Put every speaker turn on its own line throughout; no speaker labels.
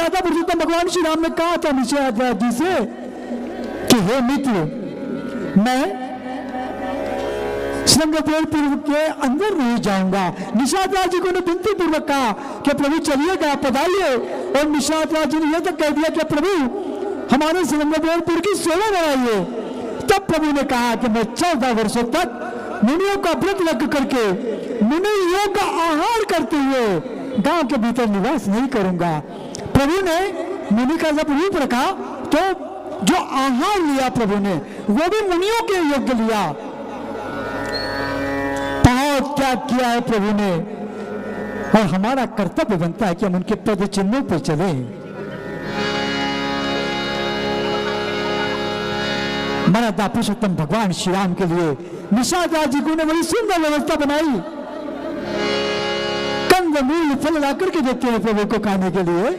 मराठा पुरुषोत्तम भगवान श्री राम ने कहा था निषाद जी से कि हे मित्र, मैं श्रृंगवेरपुर के अंदर नहीं जाऊंगा। निषाद राज जी को ने विनती पूर्वक कहा कि प्रभु चलिएगा, पधारिए, और निषाद राज जी ने यह तक कह दिया कि प्रभु हमारे श्रृंगवेरपुर की सेवा बढ़ाइए। तब प्रभु ने कहा कि मैं 14 वर्षों तक मुनियों का व्रत रख करके मुनियों का आहार करते हुए गांव के भीतर निवास नहीं करूंगा। प्रभु ने मुनि का जब रूप रखा तो जो आहार लिया प्रभु ने वो भी मुनियों के योग्य लिया। बहुत त्याग किया है प्रभु ने, और हमारा कर्तव्य बनता है कि हम उनके पद चिन्हों पर चले। मराठा पुरुषोत्तम भगवान श्री राम के लिए निषाद राज जी को ने बड़ी सुंदर व्यवस्था बनाई। कंद मूल फल ला करके देते हैं प्रभु को खाने के लिए।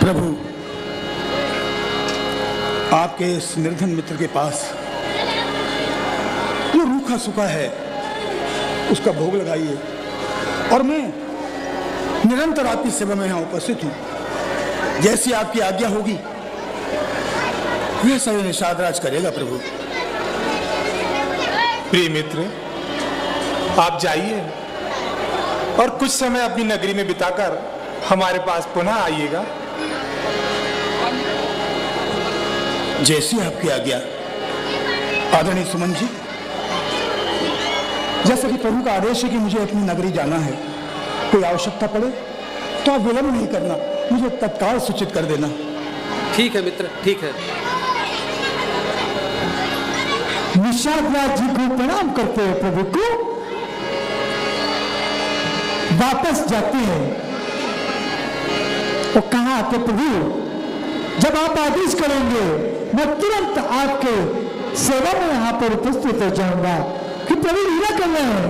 प्रभु, आपके इस निर्धन मित्र के पास जो रूखा सूखा है उसका भोग लगाइए, और मैं निरंतर आपकी सेवा में यहाँ उपस्थित हूँ। जैसी आपकी आज्ञा होगी वैसा ही निषाद राज करेगा। प्रभु,
प्रिय मित्र, आप जाइए और कुछ समय अपनी नगरी में बिताकर हमारे पास पुनः आइएगा।
जैसी आपकी आज्ञा आदरणीय सुमन जी। जैसे कि प्रभु का आदेश है कि मुझे अपनी नगरी जाना है, कोई आवश्यकता पड़े तो आप विलंब नहीं करना, मुझे तत्काल सूचित कर देना।
ठीक है मित्र, ठीक है।
निषाद राज जी को प्रणाम करते हैं, प्रभु को वापस जाते हैं। वो कहा आते प्रभु, जब आप आदेश करेंगे मैं तुरंत आपके सेवा में यहां पर उपस्थित हो जाऊंगा। कि प्रभु लीला कर रहे हैं।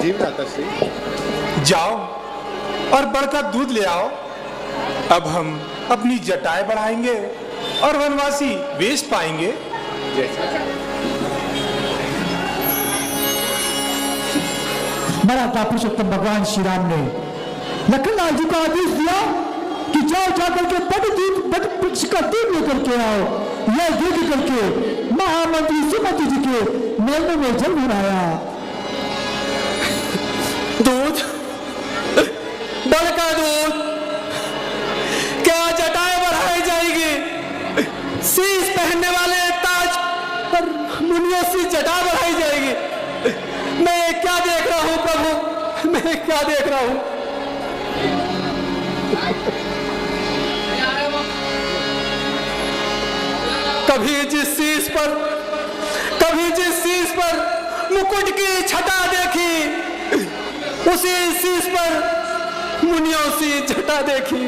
जी भ्राता श्री, जाओ और बड़का दूध ले आओ। अब हम अपनी जटाएं बढ़ाएंगे और वनवासी वेश पाएंगे।
मराठा पुरुषोत्तम भगवान श्री राम ने लखनलाल जी को आदेश दिया कि जाओ जाकर के बट वृक्ष का दूध लेकर के आओ। यह देख करके महामंत्री सुमति जी के नैनों में जल भराया।
दूध, बड़का दूध, क्या जटाएं बढ़ाई जाएगी? शीश पहनने वाले ताज पर मुनियों से जटा बढ़ाई जाएगी। मैं क्या देख रहा हूं प्रभु, मैं क्या देख रहा हूं? कभी जिस शीश पर मुकुट की छटा देखी, उसी शीश पर मुनियों सी जटा देखी।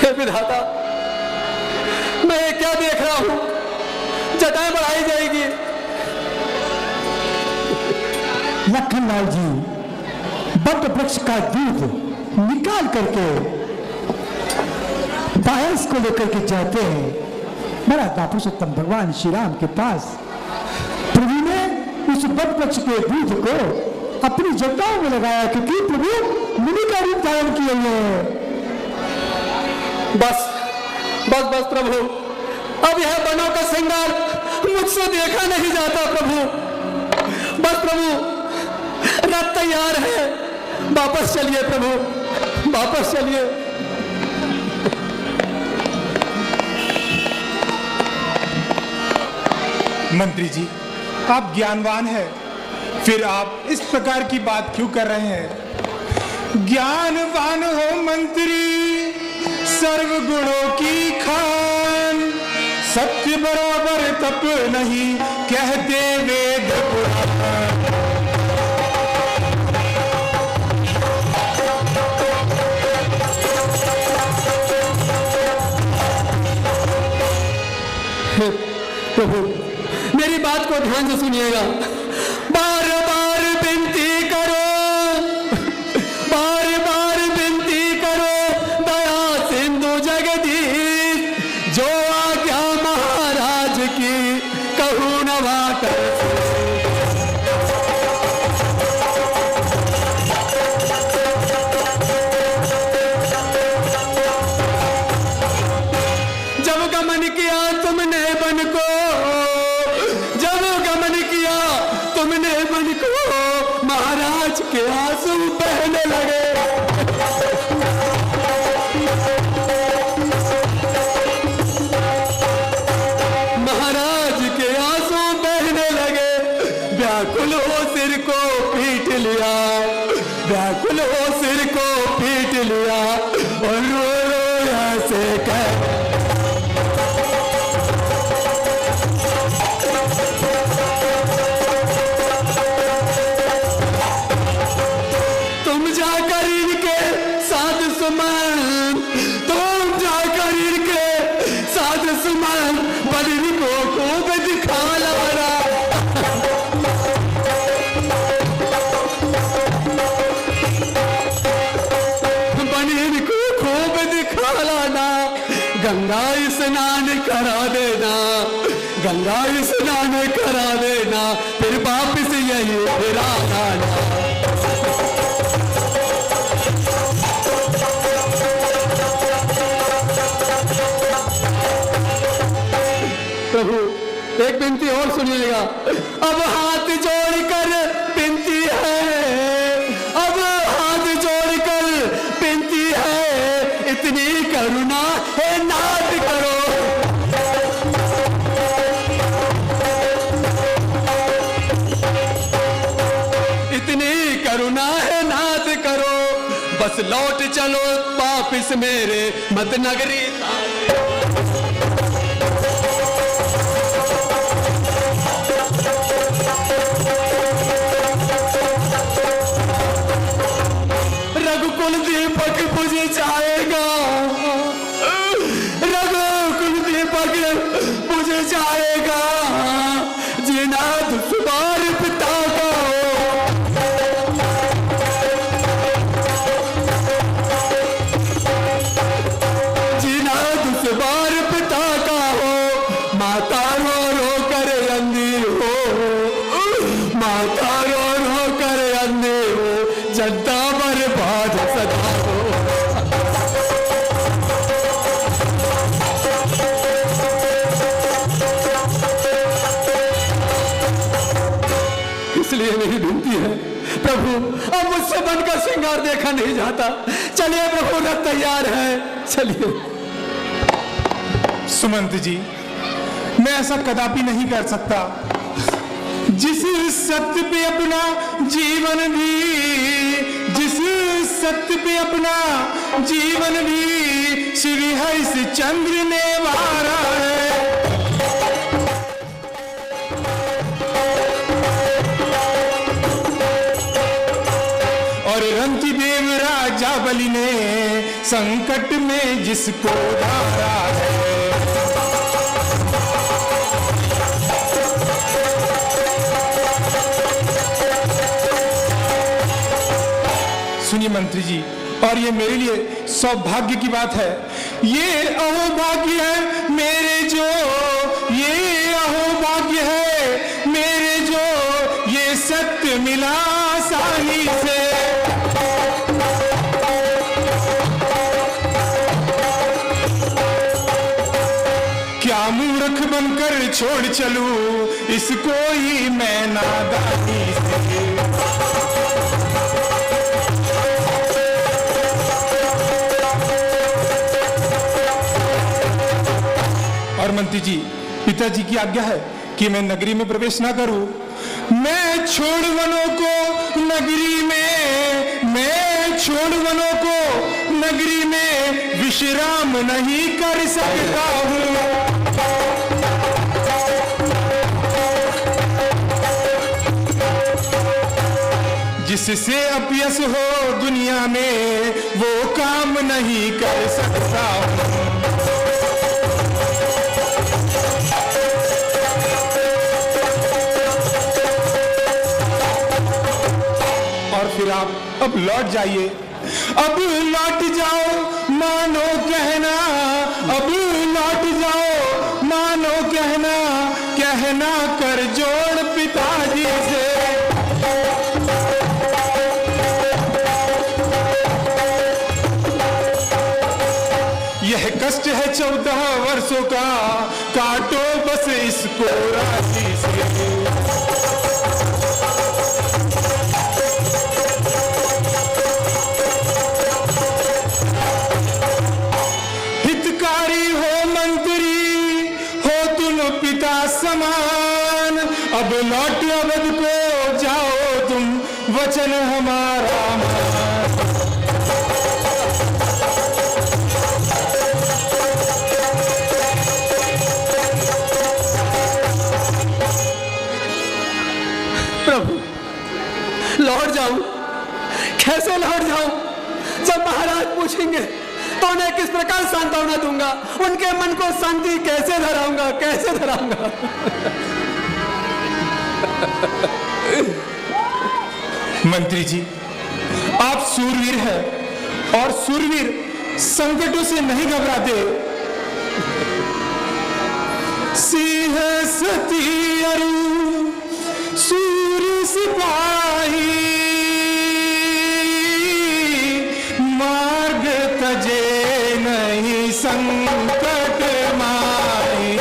हे विधाता, मैं क्या देख रहा हूं? जटाएं बढ़ाई जाएगी।
लखनलाल जी बट वृक्ष का दूध निकाल करके पायस को लेकर के जाते हैं मराठा पुरुषोत्तम भगवान श्री राम के पास। प्रभु ने उस बट वृक्ष के दूध को अपनी जटाओं में लगाया, क्योंकि प्रभु मुनि का रूप धारण किए हुए हैं।
बस बस बस प्रभु, अब यह बनों का श्रृंगार मुझसे देखा नहीं जाता प्रभु। बस प्रभु, रथ तैयार है, वापस चलिए प्रभु, वापस चलिए।
मंत्री जी, आप ज्ञानवान हैं, फिर आप इस प्रकार की बात क्यों कर रहे हैं? ज्ञानवान हो मंत्री, सर्व गुणों की खान, सत्य बराबर तप नहीं कहते वेद पुराण।
प्रभु, मेरी बात को ध्यान से सुनिएगा। बार बार विनती करो, बार बार विनती करो, दया सिंधु जगदीश, जो आज्ञा महाराज की कहूँ न वाकर जब गमन किया तुमने बन को, जब गमन किया तुमने बन को, महाराज के आंसू बहने लगे। महाराज के आंसू बहने लगे। व्याकुल हो सिर को पीट लिया, व्याकुल हो सिर को पीट लिया और रो रो ऐसे कह गंगा स्नान करा देना, गंगा स्नान करा देना, फिर वापिस यही फिर आना। प्रभु एक विनती और सुनिएगा। अब हाथ जोड़कर विनती है, अब हाथ जोड़कर विनती है, इतनी करुणा है नाथ करो। इतनी करुणा है नाथ करो, बस लौट चलो वापिस मेरे मत नगरी। रघुकुल दीपक बुझ जाएगा, रघुकुल दीपक बुझ जाएगा, जीना दुश्वार पिता का हो। जीना दुश्वार पिता का हो, माता रो रो कर अंधी हो, माता रो रो कर अंधी हो, जनता बर्बाद सदा हो। इसलिए मेरी विनती है प्रभु, अब मुझसे बनकर श्रृंगार देखा नहीं जाता। चलिए प्रभु, रथ तैयार है, चलिए।
सुमंत जी, मैं ऐसा कदापि नहीं कर सकता। जिस सत्य पे अपना जीवन भी, जिस सत्य पे अपना जीवन भी श्री हरिश्चंद्र ने वारा है। और रंतिदेव राजा बलि ने संकट में जिसको धारा है। सुनिए मंत्री जी, और ये मेरे लिए सौभाग्य की बात है, ये अहोभाग्य है मेरे जो, ये अहोभाग्य है मेरे जो, ये सत्य मिला आसानी से। क्या मूर्ख बनकर छोड़ चलूं इसको ही मैं नादानी से। और मंत्री जी, पिताजी की आज्ञा है कि मैं नगरी में प्रवेश ना करूं। मैं छोड़ वनों को नगरी में, मैं छोड़ वनों को नगरी में विश्राम नहीं कर सकता हूं। जिससे अपयश हो दुनिया में वो काम नहीं कर सकता हूं। और फिर आप अब लौट जाइए, अब लौट जाओ मानो कहना, अब लौट जाओ कहना कर जोड़ पिताजी से। यह कष्ट है 14 वर्षों का, काटो बस इसको राजी से। हितकारी हो मंत्री, हो तुम पिता समान, अब लौट अवध को जाओ तुम, वचन हमारा मान।
लौट जाऊं? कैसे लौट जाऊं? जब महाराज पूछेंगे तो उन्हें किस प्रकार सांत्वना दूंगा? उनके मन को शांति कैसे धराऊंगा? कैसे धराऊंगा?
मंत्री जी, आप सूरवीर हैं और सूरवीर संकटों से नहीं घबराते। सिंह सती अरु सूर सिपाही, मार्ग तजे नहीं संकट माही।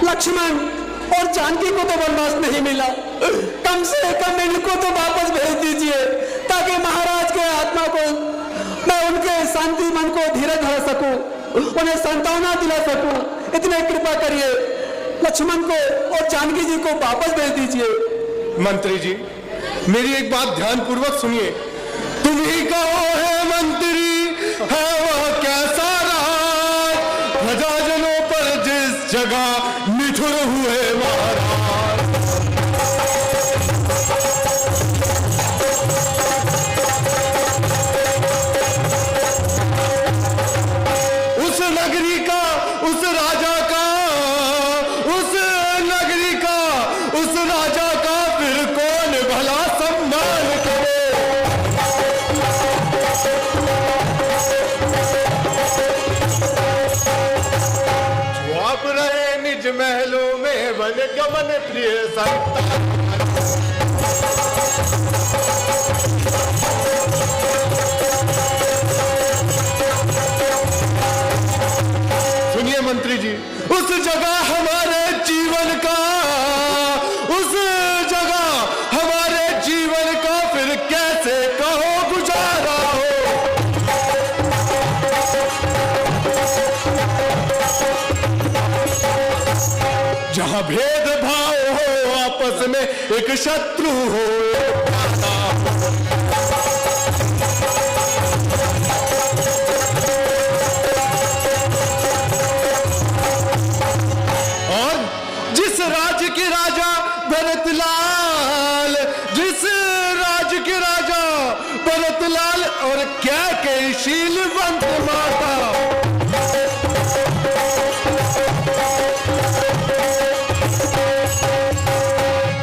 लक्ष्मण और जानकी को तो वनवास नहीं मिला, कम से कम इनको तो वापस भेज दीजिए ताकि महाराज के आत्मा को, मैं उनके शांति मन को धीरज धरा सकूं, उन्हें सांत्वना दिला सकूं। इतने कृपा करिए, लक्ष्मण को और जानकी जी को वापस भेज दीजिए।
मंत्री जी, मेरी एक बात ध्यान पूर्वक सुनिए। तुम ही कहो है मंत्री, है वह कैसा राज, प्रजाजनों पर जिस जगह निठुर हुए महाराज। उस नगरी का, उस राजा का, उस नगरी का, उस राजा का फिर कौन भला सम्मान करे। जो आप रहे निज महलों में वन गमन प्रिय संतान। सुनिए मंत्री जी, उस जगह हमारे जीवन का, उस जगह हमारे जीवन का फिर कैसे कहो गुजारा हो। जहां भेदभाव हो आपस में, एक शत्रु हो एक प्यारा हो। जिस राज्य के राजा भरतलाल, जिस राज्य के राजा भरतलाल और क्या कई शीलवंत माता,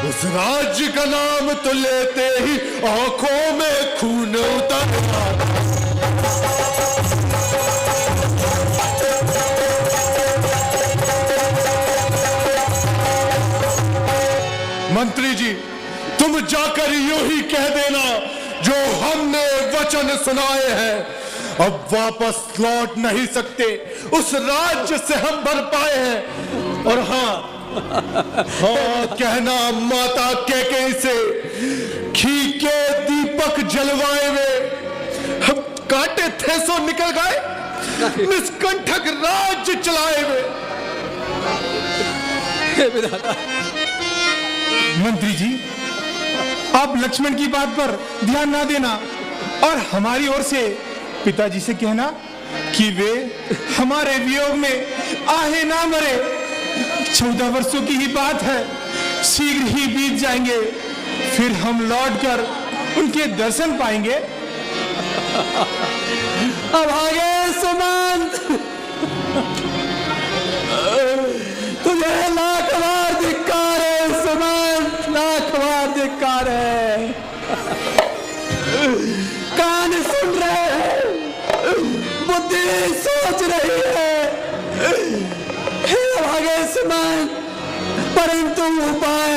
उस राज्य का नाम तो लेते ही आंखों में खून उतर आता।
जाकर यूं ही कह देना जो हमने वचन सुनाए हैं, अब वापस लौट नहीं सकते उस राज्य से हम भर पाए हैं। और हाँ कहना माता कैकेयी से घी के दीपक जलवाए में हम कांटे थे सो निकल गए, निष्कंठक राज्य चलाए हुए।
मंत्री जी, आप लक्ष्मण की बात पर ध्यान ना देना और हमारी ओर से पिताजी से कहना कि वे हमारे वियोग में आहे ना मरे। 14 वर्षों की ही बात है, शीघ्र ही बीत जाएंगे, फिर हम लौटकर उनके दर्शन पाएंगे।
अब आगे सुमंत, तुझे लाख बार धिक्कार है सुमंत, लाख बार धिक्कार है। कान सुन रहे हैं, बुद्धि सोच रही है, हे भागे सुमंत, परंतु उपाय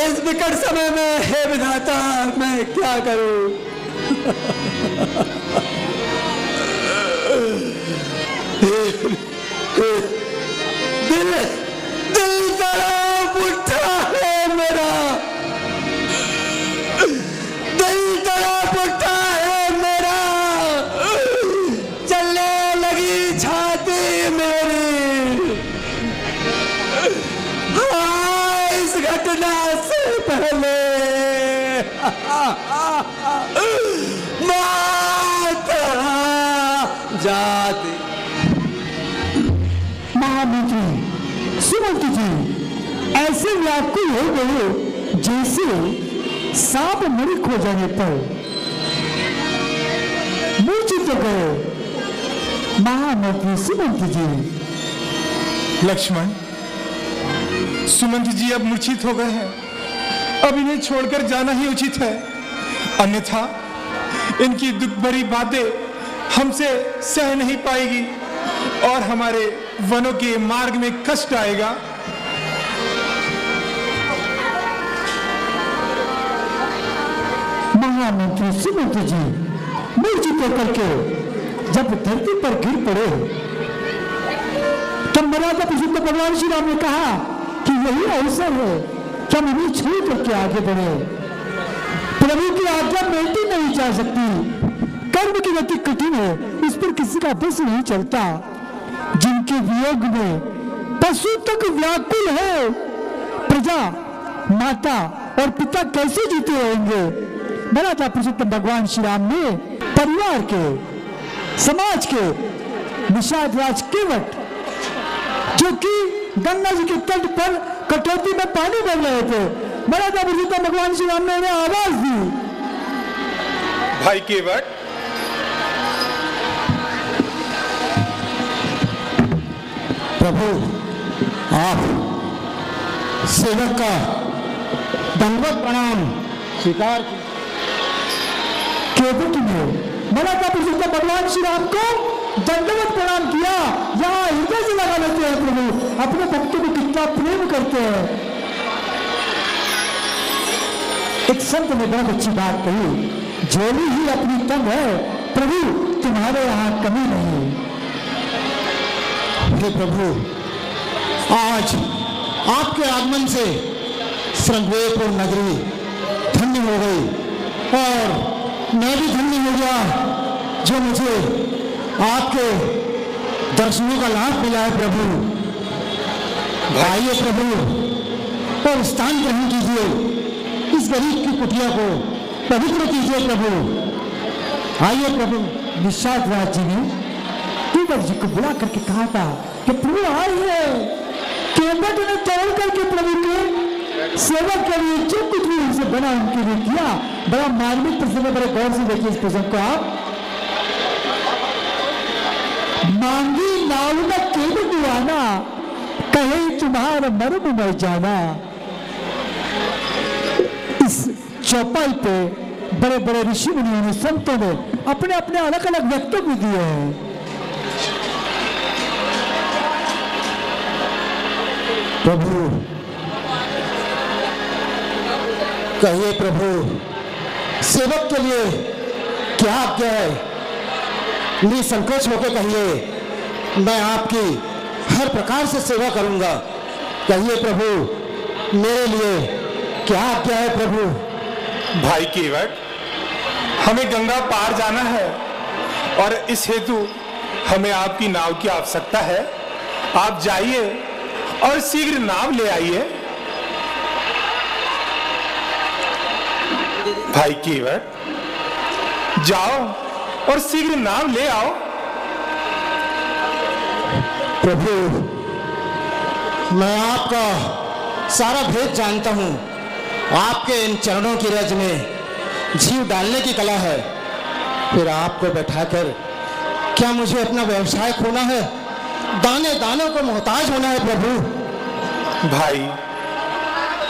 इस विकट समय में, हे विधाता, मैं क्या करूं? दिल तड़प उठा है मेरा, दिल तड़प उठा है मेरा, चलने लगी छाती मेरी। हाँ, इस घटना से पहले माता जाती।
महामंत्री सुमंत जी ऐसे व्याकुल हो गए जैसे सांप मणि खो जाने पर मूर्छित हो गए। महामंत्री सुमंत जी।
लक्ष्मण, सुमंत जी अब मूर्छित हो गए हैं, अब इन्हें छोड़कर जाना ही उचित है, अन्यथा इनकी दुख भरी बातें हमसे सह नहीं पाएगी और हमारे वनों के मार्ग में कष्ट आएगा।
महामंत्री सुमंत जी मूर्छित होकर के जब धरती पर गिर पड़े तब मर्यादा पुरुषोत्तम भगवान श्री राम ने कहा कि यही अवसर है कि हम इन्हें छोड़ करके आगे बढ़े। प्रभु की आज्ञा मिलती नहीं जा सकती, कर्म की गति कठिन है, इस पर किसी का बस नहीं चलता। जिनके वियोग में पशु तक व्याकुल है, प्रजा, माता और पिता कैसे जीते रहेंगे? मर्यादा पुरुषोत्तम भगवान श्री राम ने परिवार के, समाज के निषाद राज केवट, जो कि गंगा जी के तट पर कटौती में पानी भर रहे थे, मर्यादा पुरुषोत्तम भगवान श्री राम ने उन्हें आवाज दी।
भाई केवट,
प्रभु, आप सेवक का दंडवत प्रणाम स्वीकार केवट ने मर्यादा पुरुषोत्तम भगवान श्री राम को दंडवत प्रणाम किया। यहाँ हृदय से लगा लेते हैं प्रभु, अपने भक्तों को कितना प्रेम करते हैं। एक संत ने बहुत अच्छी बात कही, झोली ही अपनी तंग है, प्रभु तुम्हारे यहाँ कमी नहीं।
हे प्रभु, आज आपके आगमन से श्रृंगवेरपुर नगरी धन्य हो गई और मैं भी धन्य हो गया जो मुझे आपके दर्शनों का लाभ मिला है। प्रभु आइए प्रभु और स्थान ग्रहण कीजिए, इस गरीब की कुटिया को पवित्र कीजिए। प्रभु आइए प्रभु।
निषाद राज जी ने केवट जी को बुला करके कहा था कि प्रभु आए हैं। केवट ने तोड़ करके प्रभु के सेवा के लिए जो कुछ भी उनसे बना उनके लिए किया। बड़ा मार्मिक प्रसंग है, बड़े गौर से देखिए इस प्रसंग को आप। मांगी नाव न केवट आना, कहे तुम्हारा मर्म मर जाना। इस चौपाई पे बड़े बड़े ऋषि मुनियों ने, संतों ने अपने अपने अलग अलग वक्तव्य दिए हैं।
प्रभु कहिए प्रभु, सेवक के लिए क्या आज्ञा है? निसंकोच होकर कहिए, मैं आपकी हर प्रकार से सेवा करूंगा। कहिए प्रभु, मेरे लिए क्या आज्ञा है प्रभु?
भाई केवट, हमें गंगा पार जाना है और इस हेतु हमें आपकी नाव की आवश्यकता है। आप जाइए और शीघ्र नाव ले आइए। भाई केवट, जाओ और शीघ्र नाव ले आओ।
प्रभु, मैं आपका सारा भेद जानता हूं। आपके इन चरणों की रज में जीव डालने की कला है। फिर आपको बैठाकर क्या मुझे अपना व्यवसाय खोना है? दाने दानों को मोहताज होना है प्रभु?
भाई,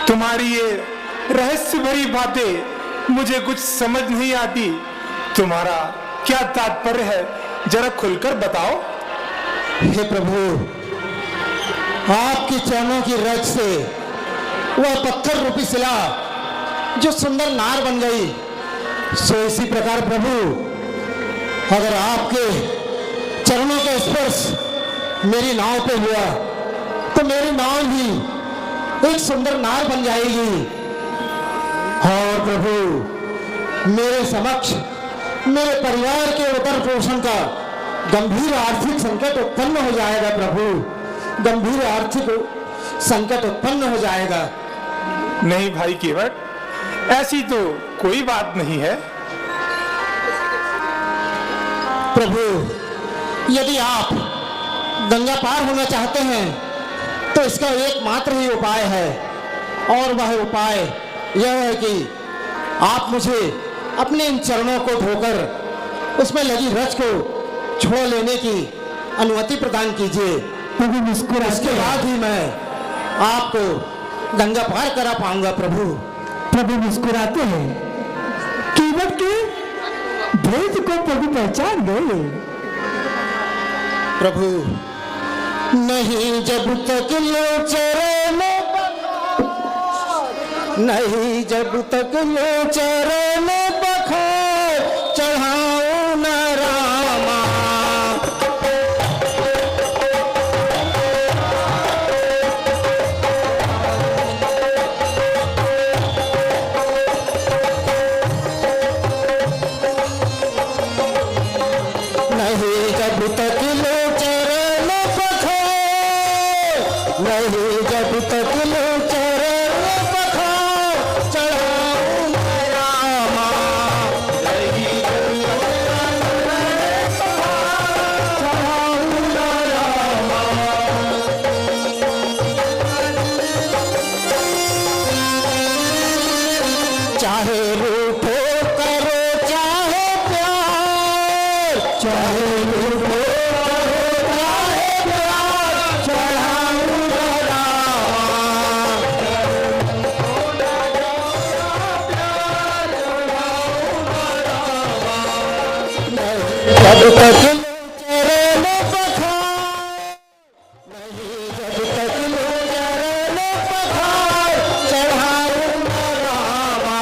तुम्हारी ये रहस्य भरी बातें मुझे कुछ समझ नहीं आती। तुम्हारा क्या तात्पर्य है, जरा खुलकर बताओ।
हे प्रभु, आपके चरणों की रज से वह पत्थर रूपी शिला जो सुंदर नार बन गई, सो इसी प्रकार प्रभु, अगर आपके चरणों का स्पर्श मेरी नाव पे हुआ तो मेरी नाव भी एक सुंदर नार बन जाएगी। और प्रभु, मेरे समक्ष मेरे परिवार के उदर पोषण का गंभीर आर्थिक संकट उत्पन्न हो जाएगा प्रभु। गंभीर आर्थिक संकट उत्पन्न हो जाएगा।
नहीं भाई केवट, ऐसी तो कोई बात नहीं है।
प्रभु, यदि आप गंगा पार होना चाहते हैं तो इसका एकमात्र ही उपाय है, और वह उपाय यह है कि आप मुझे अपने इन चरणों को धोकर उसमें लगी रज को छोड़ लेने की अनुमति प्रदान कीजिए।
प्रभु मुस्कुरा
इसके बाद ही मैं आपको गंगा पार करा पाऊंगा प्रभु।
प्रभु मुस्कुराते हैं। केवट के भेद को प्रभु पहचान गए।
प्रभु, नहीं जब तक लो चरण नहीं जब तक लो चरण पखार चढ़ाओ न रामा। नहीं जब तक लो चरण पखार, नहीं जब तक लो चरण पखार चढ़ाओ न रामा। नहीं जब तक चढ़ाओ न रामा। चाहे रूठो करो चाहे प्यार, चाहे रूठो करो चाहे प्यार चढ़ाऊं न रामा। जब तक चरण पखार, नहीं जब तक चरण पखार चढ़ाऊं न रामा।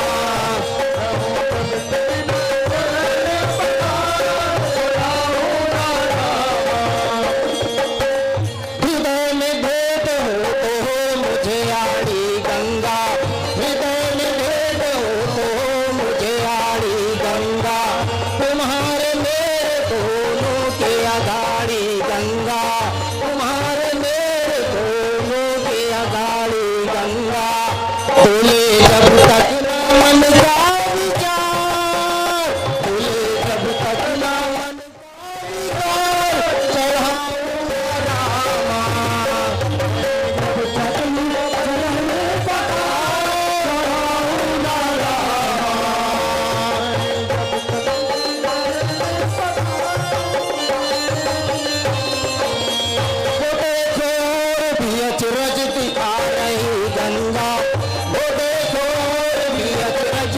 हृदय में भेद हो तो मुझे आड़ी गंगा, हृदय में भेद हो तो मुझे आड़ी गंगा। तुम्हारे मेरे दोनों के अगाड़ी गंगा, तुम्हारे मेरे दोनों के अगाड़ी गंगा। बोले जब तक न मन का विचार, बोले जब तक न मन का विचार चढ़ाऊं न रामा। जब तक न चरण पखार चढ़ाऊं न रामा। वो देखो और भी अचरज दिखा रही गंगा, वो देखो और भी अचरज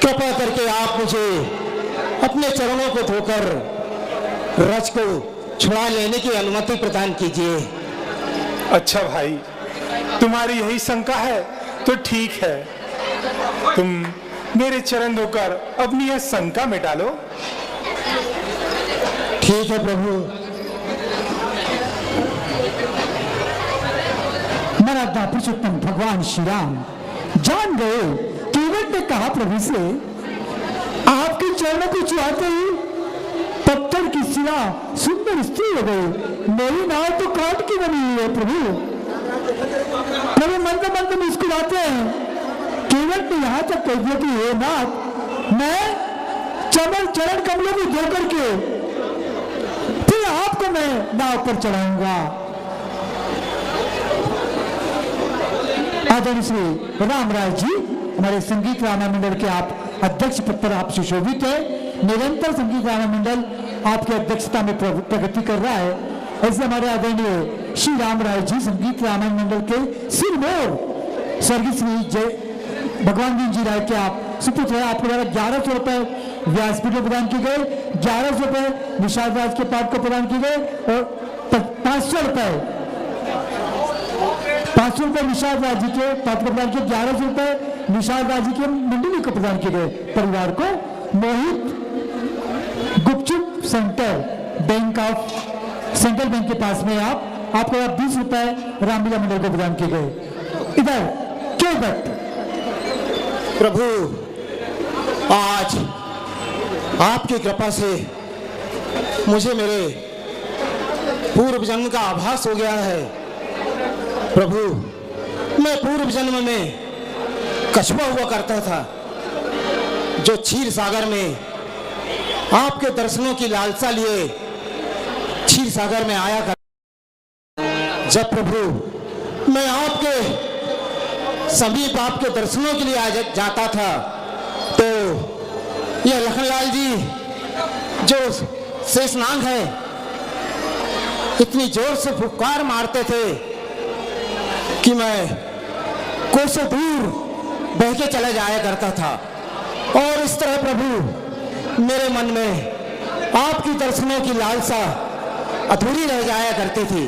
कृपा करके आप मुझे अपने चरणों को धोकर रज को छुड़ा लेने की अनुमति प्रदान कीजिए।
अच्छा भाई, तुम्हारी यही शंका है तो ठीक है, तुम मेरे चरण धोकर अपनी यह शंका मिटा लो।
ठीक है प्रभु।
मराठा पुरुषोत्तम भगवान श्री राम जान गए। केवट ने कहा प्रभु से, आपके चरणों को छुआते ही पत्थर की सिरा सुंदर स्त्री हो गई। मेरी नाव तो काट की बनी हुई है प्रभु। प्रभु मंद मंद मुस्कुराते हैं। केवट ने यहां तक कह दिया कि हे नाथ, मैं चरण कमलों को धो करके फिर आपको मैं नाव पर चढ़ाऊंगा। आदरणीय श्री रामराज जी, हमारे संगीत रामा मंडल के आप अध्यक्ष पद पर आप सुशोभित है। निरंतर संगीत रामा मंडल आपकी अध्यक्षता में प्रगति कर रहा है। ऐसे हमारे आदरणीय श्री रामराज जी संगीत रामा मंडल के सिरमौर स्वर्गीय श्री जय भगवान दीन जी राय के आप सुपुत्र है। आपके द्वारा 1100 रुपए व्यासपीठ को प्रदान किए गए, 1100 रुपए निषाद राज के पाठ को प्रदान किए गए और 500 रुपए निषाद राज जी के पाठ को प्रदान किए, 1100 रुपए निषाद राज जी के मंडली को प्रदान किए गए। परिवार को मोहित गुपचुप सेंट्रल बैंक के पास में आपको 20 रुपए रामलीला मंडल को प्रदान किए गए। इधर केवट
प्रभु, आज आपकी कृपा से मुझे मेरे पूर्व जन्म का आभास हो गया है। प्रभु, मैं पूर्व जन्म में कछुआ हुआ करता था, जो क्षीर सागर में आपके दर्शनों की लालसा लिए क्षीर सागर में आया कर। जब प्रभु मैं आपके समीप आपके दर्शनों के लिए जाता था, तो यह लखनलाल जी जो शेषनाग है, इतनी जोर से फुफकार मारते थे कि मैं कोसों दूर बह के चले जाया करता था। और इस तरह प्रभु मेरे मन में आपकी दर्शनों की लालसा अधूरी रह जाया करती थी।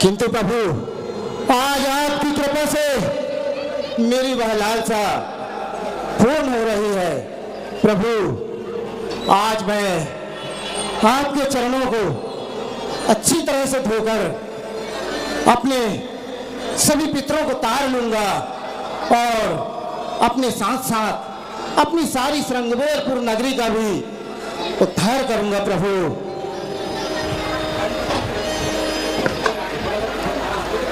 किंतु प्रभु, आज आपकी कृपा से मेरी वह लालसा पूर्ण हो रही है। प्रभु, आज मैं आपके चरणों को अच्छी तरह से धोकर अपने सभी पितरों को तार लूंगा और अपने साथ साथ अपनी सारी श्रृंगवेरपुर नगरी का भी उद्धार करूंगा। प्रभु,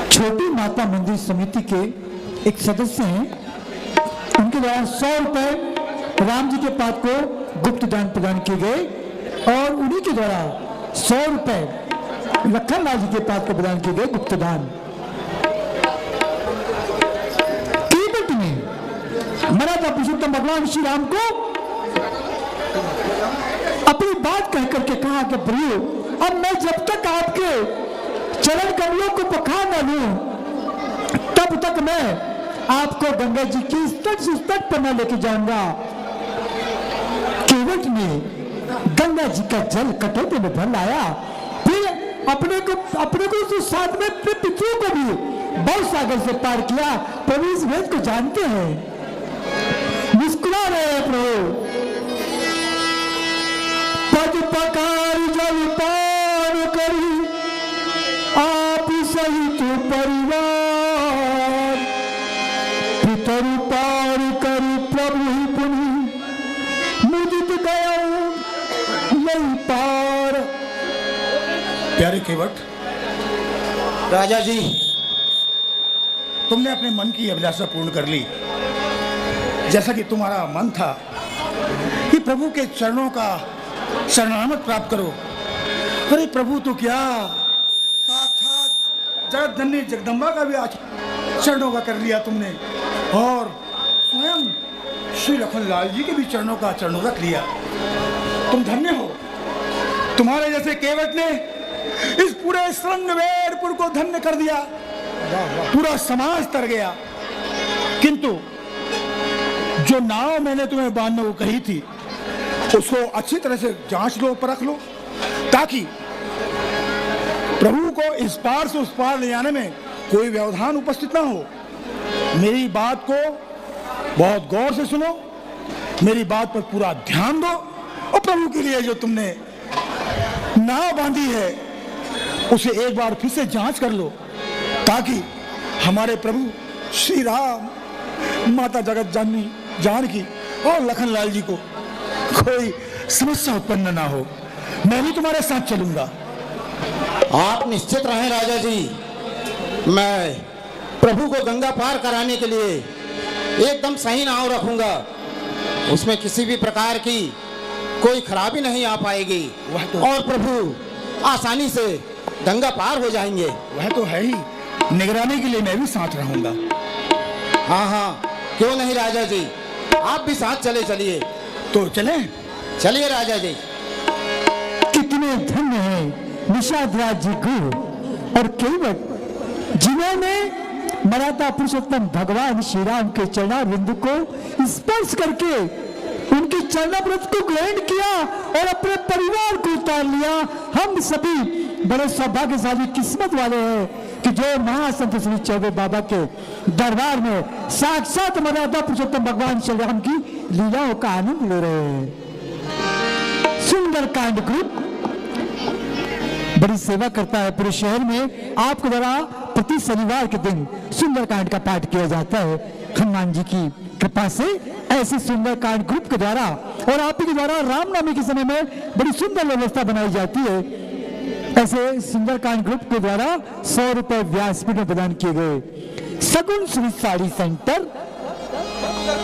छोटी माता मंदिर समिति के एक सदस्य हैं, उनके द्वारा 100 रुपए राम जी के पाद को गुप्त दान प्रदान किए गए और उन्हीं के द्वारा 100 रुपए लखनलाल जी के पाद को प्रदान किए गए गुप्त दान। केवट ने मराठा पुरुषोत्तम भगवान श्री राम को अपनी बात कह करके कहा कि प्रभु, अब मैं जब तक आपके चरण कमलों को पखा न लूं, तब तक मैं आपको गंगा जी की तट से तट पर न लेके जाऊंगा। केवट ने गंगा जी का जल कटोरे में भर लाया, फिर अपने को साथ में पितरों को भी बहुत सागर से पार किया। प्रभु इस वेद को जानते हैं, मुस्कुरा रहे हैं प्रभु। पद पकार जल पान करी आप सहित परिवार, पितर पार करी प्रभु ही पुनि मुदित गया नहीं पार।
प्यारे केवट,
राजा जी,
तुमने अपने मन की अभिलाषा पूर्ण कर ली। जैसा कि तुम्हारा मन था कि प्रभु के चरणों का शरणागत प्राप्त करो। अरे प्रभु तो क्या, साक्षात जगतधन्य जगदम्बा का भी आज चरणों का कर लिया तुमने, और स्वयं श्री लखनलाल जी के भी चरणों का चरणों रख लिया। तुम धन्य हो। तुम्हारे जैसे केवट ने इस पूरे श्रृंगवेरपुर को धन्य कर दिया, पूरा समाज तर गया। किंतु जो नाव मैंने तुम्हें बांधने को कही थी उसको अच्छी तरह से जांच लो, परख लो, ताकि प्रभु को इस पार से उस पार ले जाने में कोई व्यवधान उपस्थित ना हो। मेरी बात को बहुत गौर से सुनो, मेरी बात पर पूरा ध्यान दो और प्रभु के लिए जो तुमने नाव बांधी है उसे एक बार फिर से जांच कर लो, ताकि हमारे प्रभु श्री राम, माता जगत जननी जानकी और लखनलाल जी को कोई समस्या उत्पन्न ना हो। मैं भी तुम्हारे साथ चलूंगा।
आप निश्चित रहें राजा जी, मैं प्रभु को गंगा पार कराने के लिए एकदम सही नाव रखूंगा, उसमें किसी भी प्रकार की कोई खराबी नहीं आ पाएगी और प्रभु आसानी से गंगा पार हो जाएंगे।
वह तो है ही, निगरानी के लिए मैं भी साथ रहूंगा।
हाँ हाँ, क्यों नहीं राजा जी, आप भी साथ चलिए।
तो चलें?
चलिए राजा जी।
कितने धन्य हैं निषाद राज जी गुरु और केवट, जिन्होंने मराठा पुरुषोत्तम भगवान श्री राम के चरणारविंद को स्पर्श करके उनके चरणामृत को ग्रहण किया और अपने परिवार को उतार लिया। हम सभी बड़े सौभाग्यशाली किस्मत वाले हैं कि जो महासंत श्री चौबे बाबा के दरबार में साक्षात मराठा पुरुषोत्तम भगवान श्री राम की लीलाओं का आनंद ले रहे हैं। सुंदरकांड ग्रुप बड़ी सेवा करता है पूरे शहर में। आपके द्वारा प्रति शनिवार के दिन सुंदरकांड का पाठ किया जाता है। हनुमान जी की कृपा से ऐसे सुंदरकांड ग्रुप के द्वारा और आप ही के द्वारा रामनवमी के समय में बड़ी सुंदर व्यवस्था बनाई जाती है। ऐसे सुंदरकांड ग्रुप के द्वारा 100 रुपए व्यासपीठ में प्रदान किए गए। सगुन श्री साड़ी सेंटर,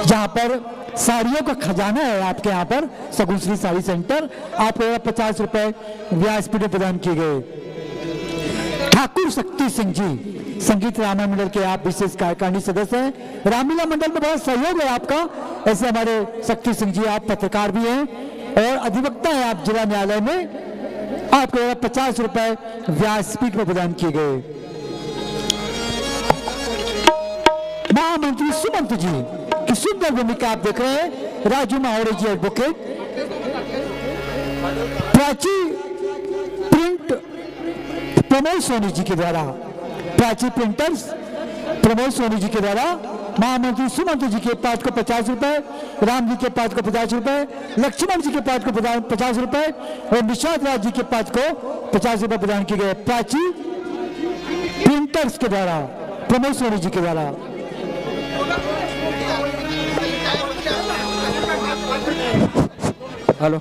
जहां पर साड़ियों का खजाना है, आपके यहाँ पर सगुन श्री साड़ी सेंटर, आपको 50 रुपए व्यासपीठ में प्रदान किए गए। ठाकुर शक्ति सिंह जी संगीत रामायण मंडल के आप विशेष कार्यकारिणी सदस्य हैं। रामलीला मंडल में बहुत सहयोग है आपका। ऐसे हमारे शक्ति सिंह जी, आप पत्रकार भी हैं और अधिवक्ता हैं आप जिला न्यायालय में। आपको 50 रुपए व्यासपीठ में प्रदान किए गए। महामंत्री सुमंत जी की सुंदर भूमिका आप देख रहे हैं। राजू माहौरे जी एडवोकेट, प्राची प्रिंट प्रमोद सोनी जी के द्वारा, प्राची प्रिंटर्स प्रमोद सोनी जी के द्वारा महामंत्री सुमंत जी के पाठ को 50 रुपए, राम जी के पाठ को 50 रुपए, लक्ष्मण जी के पाठ को 50 रुपए और निषाद राज जी के पाठ को 50 रुपए प्रदान किए गए। प्राची प्रिंटर्स के द्वारा, प्रमोद सोनी जी के द्वारा। हेलो,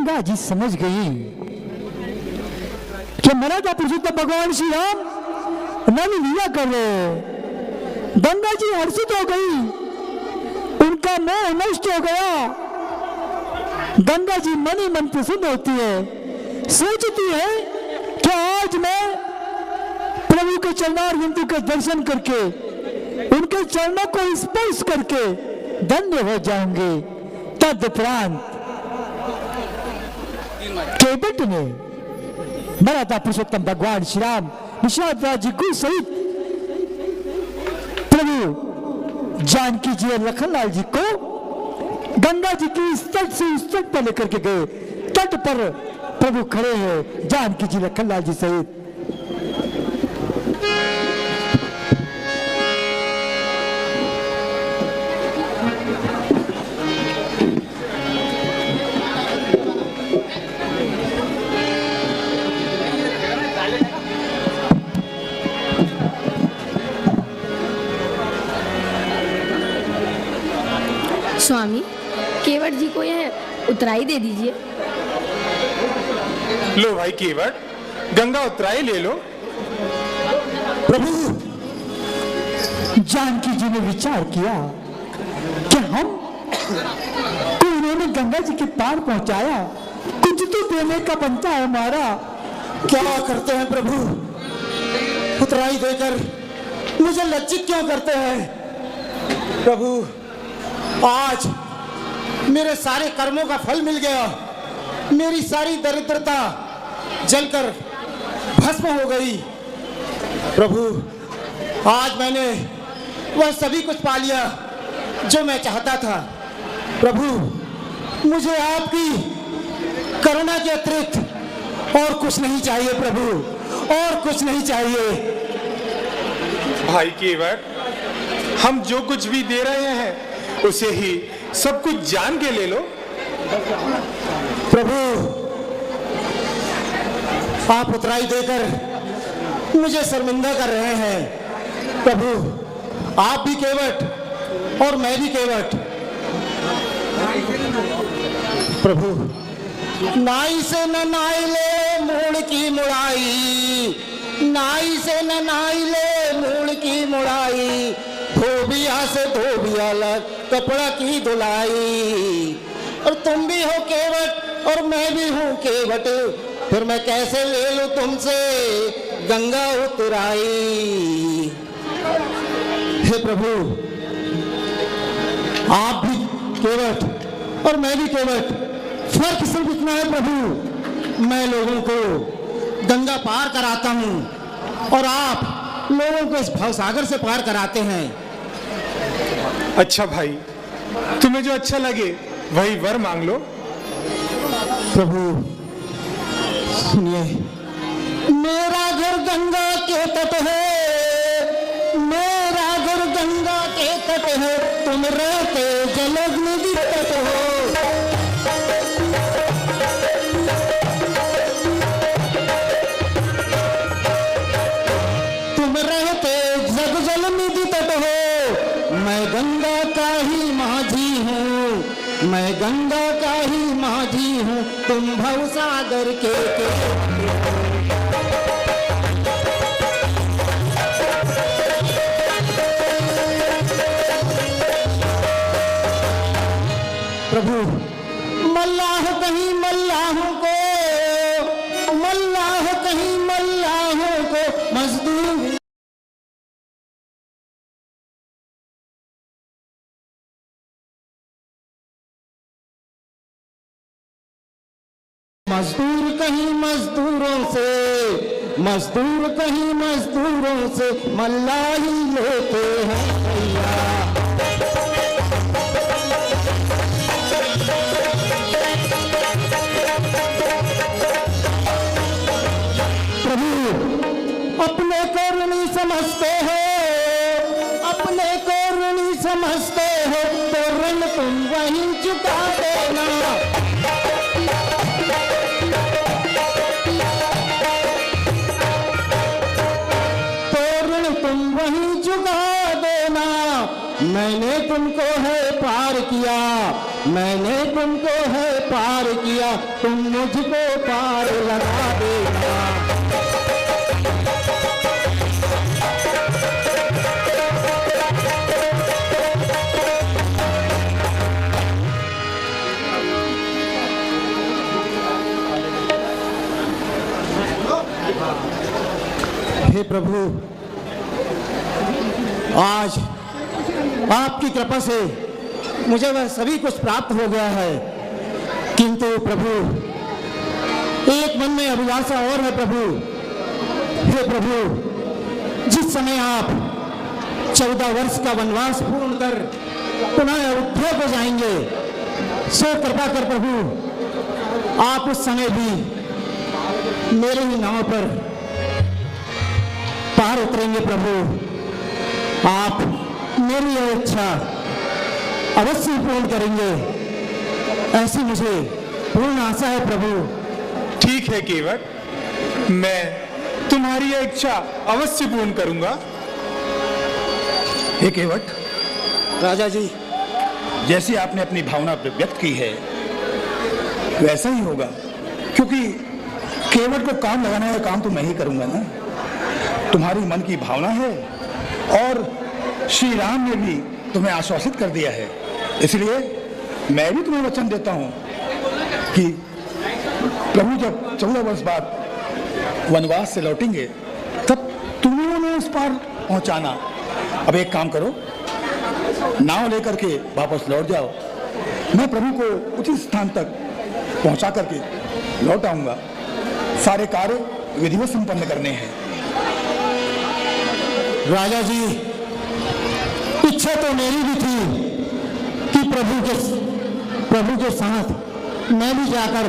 गंगा जी समझ गई कि मराठा पुरुषोत्तम भगवान श्री राम नल लीला कर रहे। गंगा जी हर्षित हो गई, उनका मोह नष्ट हो गया। गंगा जी मन ही मन प्रसन्न होती है, सोचती है कि आज मैं प्रभु के चरणारविंदों के दर्शन करके, उनके चरणों को स्पर्श करके धन्य हो जाऊंगी। तदुपरांत केवट ने मराठा पुरुषोत्तम भगवान श्री राम निषाद राज जी सहित प्रभु जानकी जी और लखनलाल जी को गंगा जी की इस तट से उस तट पर लेकर के गए। तट पर प्रभु खड़े हैं जानकी जी लखनलाल जी सहित।
स्वामी, केवट जी को यह उतराई दे दीजिए।
लो भाई केवट, गंगा उतराई ले लो।
प्रभु, जानकी जी ने विचार किया कि हम को उन्होंने गंगा जी के पार पहुंचाया, कुछ तो देने का बनता है हमारा।
क्या करते हैं प्रभु, उतराई देकर मुझे लज्जित क्यों करते हैं? प्रभु, आज मेरे सारे कर्मों का फल मिल गया, मेरी सारी दरिद्रता जलकर भस्म हो गई। प्रभु, आज मैंने वह सभी कुछ पा लिया जो मैं चाहता था। प्रभु, मुझे आपकी करुणा के अतिरिक्त और कुछ नहीं चाहिए प्रभु, और कुछ नहीं चाहिए।
भाई केवट, हम जो कुछ भी दे रहे हैं उसे ही सब कुछ जान के ले लो।
प्रभु, आप उतराई देकर मुझे शर्मिंदा कर रहे हैं। प्रभु, आप भी केवट और मैं भी केवट। प्रभु, नाई से न नाई ले मूड़ की मुड़ाई, नाई से न नाई ले मूड़ की मुड़ाई, धोबिया से धोबिया लग कपड़ा की धुलाई। और तुम भी हो केवट और मैं भी हूँ केवट, फिर मैं कैसे ले लूं तुमसे गंगा उतराई। हे प्रभु, आप भी केवट और मैं भी केवट, फर्क सिर्फ इतना है प्रभु, मैं लोगों को गंगा पार कराता हूँ और आप लोगों को इस भवसागर से पार कराते हैं।
अच्छा भाई, तुम्हें जो अच्छा लगे वही वर मांग लो।
प्रभु सुनिए, मेरा घर गंगा के तट है, मेरा घर गंगा के तट है, तुम रहते जलग्नि तट हो। तुम रहते जग जल निधि तट हो, मैं गंगा का ही माझी हूँ, मैं गंगा का ही माझी हूँ, तुम भवसागर के प्रभु, मल्लाह कहीं मल्लाहों को, मल्लाह कहीं मल्लाहों को मजदूर मजदूर कहीं मजदूरों से, मजदूर कहीं मजदूरों से मल्लाही लेते हैं भैया। प्रभु, अपने को ऋणी समझते हो, अपने को ऋणी समझते हो, तो ऋण तुम वहीं चुका देना। मैंने तुमको है पार किया, मैंने तुमको है पार किया, तुम मुझको पार लगा देना। हे प्रभु, आज आपकी कृपा से मुझे वह सभी कुछ प्राप्त हो गया है, किंतु प्रभु एक मन में अभिलाषा और है प्रभु। हे प्रभु, जिस समय आप 14 वर्ष का वनवास पूर्ण कर पुनः अयोध्या को जाएंगे, सो कृपा कर प्रभु आप उस समय भी मेरे ही नाव पर पार उतरेंगे प्रभु। आप मेरी यह इच्छा अवश्य पूर्ण करेंगे, ऐसी मुझे पूर्ण आशा है प्रभु।
ठीक है केवट, मैं तुम्हारी यह इच्छा अवश्य पूर्ण करूंगा।
हे केवट,
राजा जी,
जैसी आपने अपनी भावना व्यक्त की है वैसा ही होगा, क्योंकि केवट को काम लगाने का काम तो मैं ही करूंगा ना। तुम्हारी मन की भावना है और श्री राम ने भी तुम्हें आश्वासित कर दिया है, इसलिए मैं भी तुम्हें वचन देता हूं कि प्रभु जब 14 वर्ष बाद वनवास से लौटेंगे तब तुम्हें उन्हें उस पार पहुंचाना। अब एक काम करो, नाव लेकर के वापस लौट जाओ, मैं प्रभु को उचित स्थान तक पहुंचा करके लौट आऊंगा। सारे कार्य विधिवत संपन्न करने हैं।
राजा जी, इच्छा तो मेरी भी थी कि प्रभु के साथ मैं भी जाकर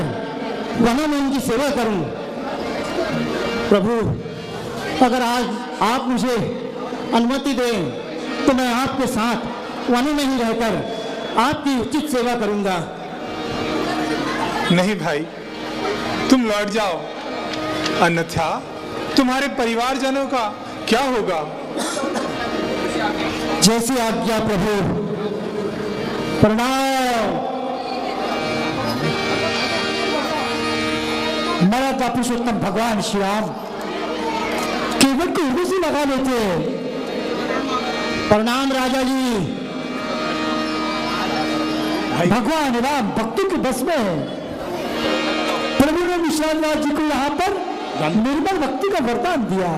वनों में उनकी सेवा करूं। प्रभु, अगर आज आप मुझे अनुमति दें तो मैं आपके साथ वनों में ही रहकर आपकी उचित सेवा करूंगा।
नहीं भाई, तुम लौट जाओ, अन्यथा तुम्हारे परिवारजनों का क्या होगा?
जैसी आज्ञा प्रभु। प्रणाम।
मेरा का पुरुषोत्तम भगवान श्री राम केवट को उर्दू से लगा लेते हैं।
प्रणाम राजा जी।
भगवान राम भक्तों के बस में है। प्रभु ने विशाल राज जी को यहाँ पर निर्मल भक्ति का वरदान दिया।